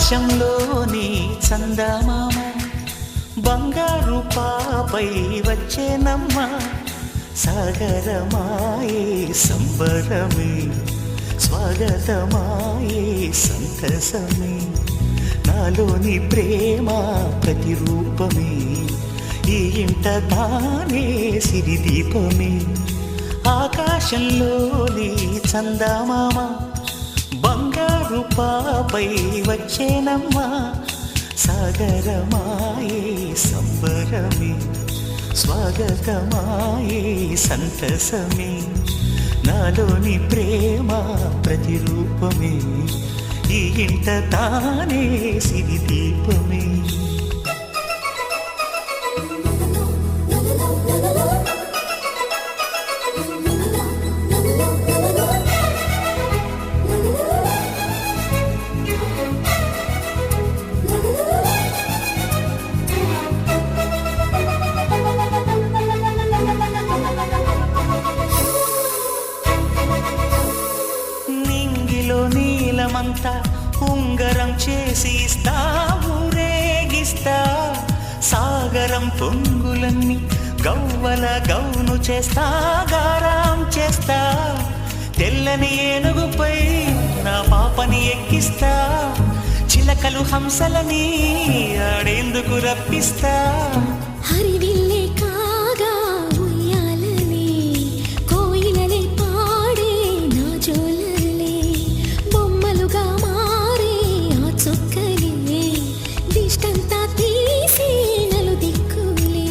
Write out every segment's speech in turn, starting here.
ఆకాశంలోని చందమామ బంగారు పాపై వచ్చేనమ్మ సాగరమాయే సంబరమే స్వాగతమాయే సంతసమే నాలోని ప్రేమ ప్రతిరూపమే ఈ ఇంట తానే సిరిదీపమే ఆకాశంలోని చందమామ బంగారు పాపై వచ్చేనమ్మా సాగరమాయే సంబరమే స్వాగతమాయే సంతసమే నాలోని ప్రేమ ప్రతిరూపమే ఈ ఇంట తానే సిరిదీపమే నీలమంతా ఉంగరం చేసి ఇస్తా ఊరేగిస్తా సాగరం పొంగులన్నీ గవ్వల గౌను చేస్తా గారాం చేస్తా తెల్లని ఏనుగుపై నా పాపని ఎక్కిస్తా చిలకలు హంసలని ఆడేందుకు రప్పిస్తా హరివిల్లే కాగా ఉయ్యాలనే కోయిలలే పాడే నా జోలలే బొమ్మలుగా మారే ఆ చుక్కలే దిష్టంతా తీసి నలు దిక్కులే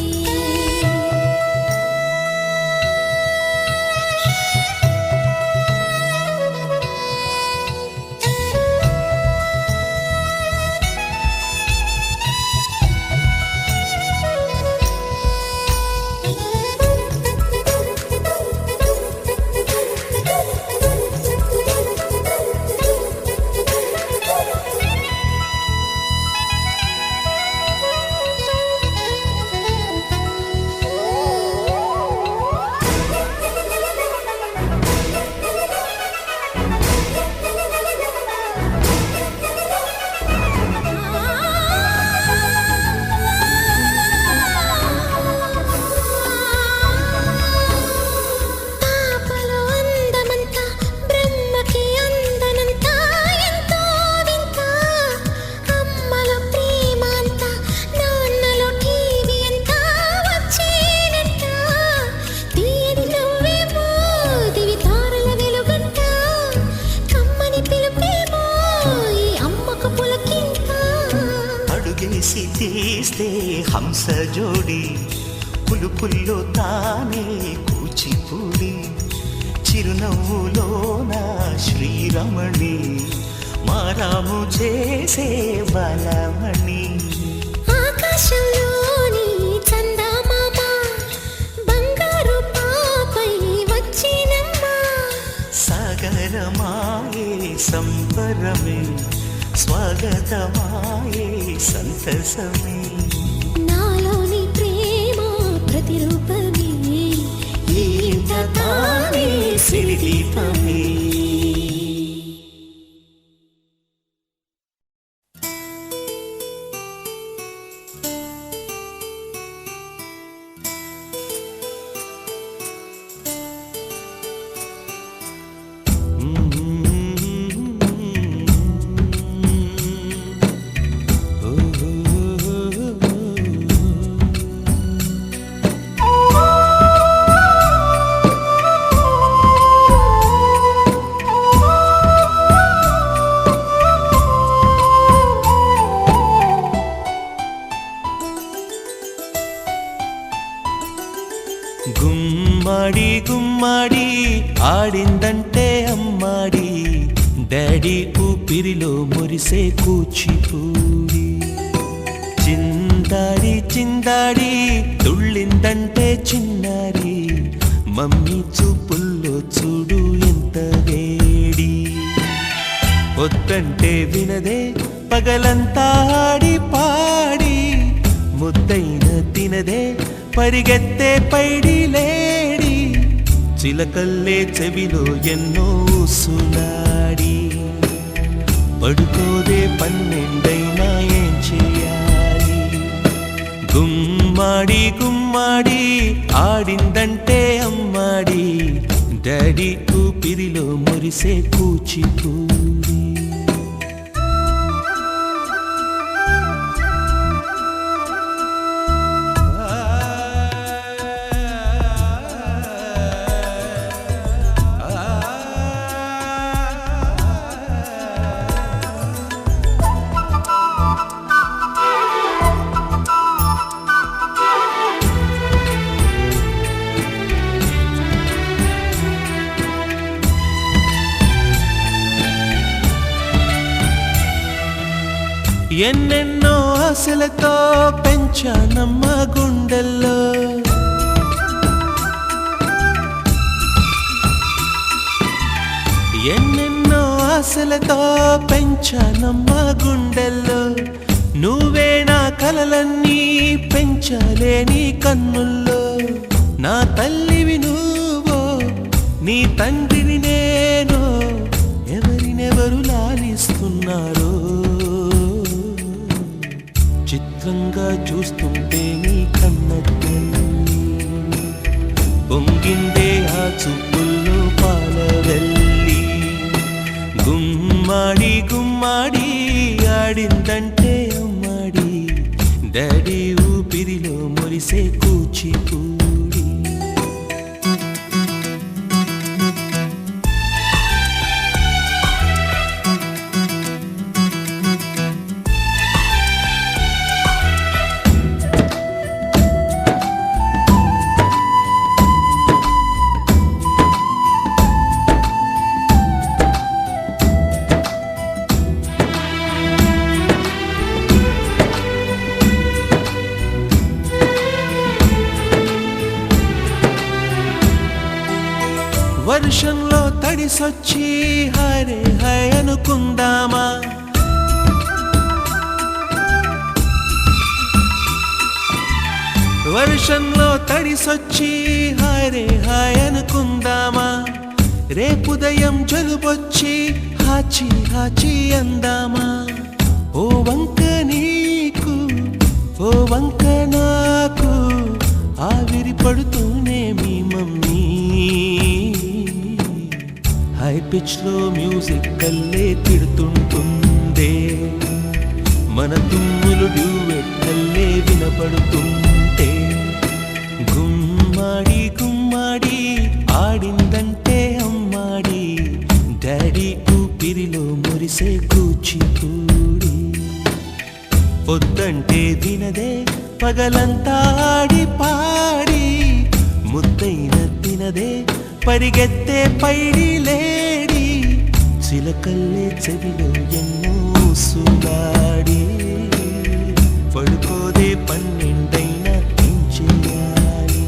తీస్తే హంస జోడి పులుపుల్లో తానే కూచిపూడి చిరునవ్వులోన శ్రీరమణి మారాము చేసే బలమణి ఆకాశంలోని చందమామ బంగారు పాపై వచ్చినమ్మా సాగరమాయే సంబరమే స్వాగతమాయే సంతసమే నాలోని ప్రేమ ప్రతిరూపమే ఈ ఇంట తానే సిరిదీపమే గుమ్మడి గుమ్మడి ఆడిందంటే అమ్మాడి డాడీ ఊపిరిలో మురిసే కూచిపూడి చిందాడి చిందాడి తుళ్ళిందంటే చిన్నారి మమ్మీ చూపుల్లో చూడు ఎంత వేడి వద్దంటే వినదే పగలంతా ఆడి పాడి ముద్దైన తినదే పరిగెత్తే పైడి లేడి చిలకల్లే చెవిలో ఎన్నో సులాడి పడుకోదే పన్నె పన్నెండైనా ఏం చేయాలి? గుమ్మాడి గుమ్మాడి ఆడిందంటే అమ్మాడి, డాడీ ఊపిరిలో మురిసే కూచిపూడి. ఎన్నెన్నో ఆశలతో పెంచానమ్మ గుండెల్లో, ఎన్నెన్నో ఆశలతో పెంచానమ్మ గుండెల్లో, నువ్వే నా కలలన్నీ పెంచాలే నీ కన్నుల్లో. నా తల్లివి నువ్వో నీ తండ్రిని నేను, ఎవరినెవరు లాలిస్తున్నారో చిత్రంగా చూస్తుంటే నీ కన్న తల్లి. పొంగిందే ఆ చూపుల్లో పాలవెల్లి, గుమ్మాడి గుమ్మాడి ఆడిందంటే అమ్మాడి, డాడీ ఊపిరిలో మురిసే కూచిపూడి. వర్షంలో తడిసొచ్చి హరే హై అనుకుందామా, వర్షంలో తడిసొచ్చి హరే హాయ్ అనుకుందామా, రేపుదయం జలుబొచ్చి హాచి హాచి అందామా. ఓ వంక నీకు ఓ వంక నాకు ఆవిరి పడుతూనే మీ మమ్మీ, హై పిచ్ లో మ్యూజిక్ కల్లే తిడుతుంటుందే, మన తుమ్ములు డ్యూయెట్ కల్లే వినపడుతుంటే. గుమ్మాడి గుమ్మాడి ఆడిందంటే అమ్మాడి, డాడీ ఊపిరిలో మురిసే కూచిపూడి. పొద్దంటే వినదే పగలంతా ఆడి పాడి, ముద్దైన తినదే పరిగెత్తే పైడి లేడి, చిలకల్లే చెవిలో ఎన్నో సులాడి, పడుకోదే పన్నెండైనా ఏం చేయాలి?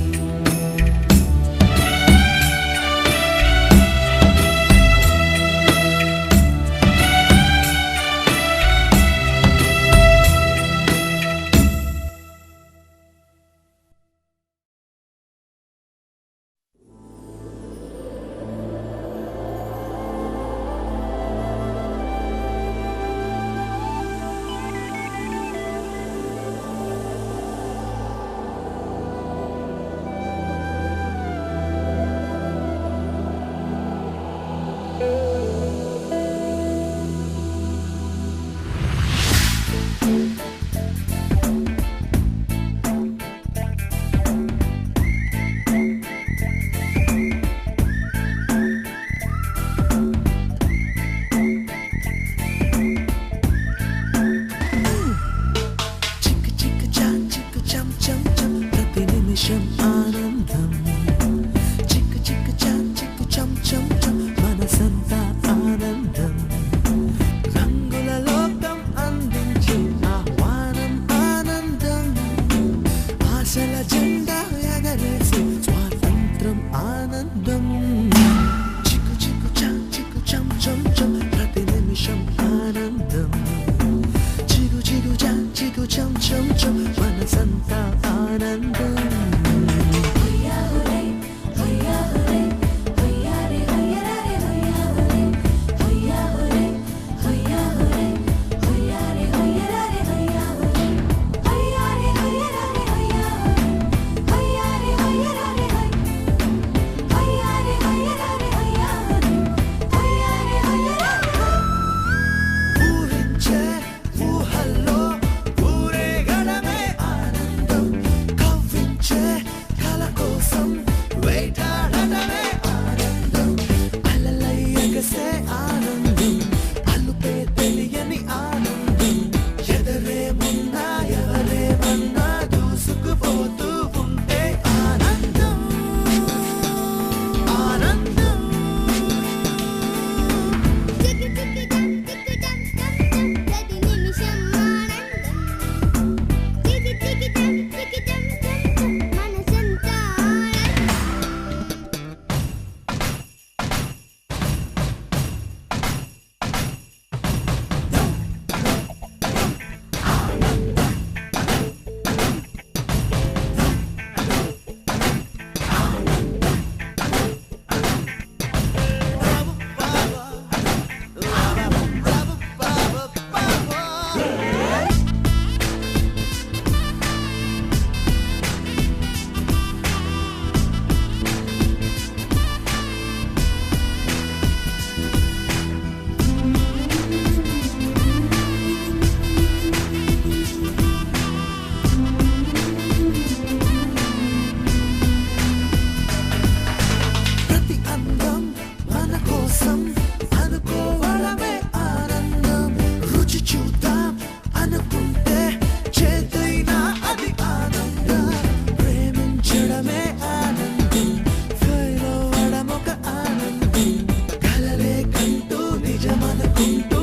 కుంటుకుంటూ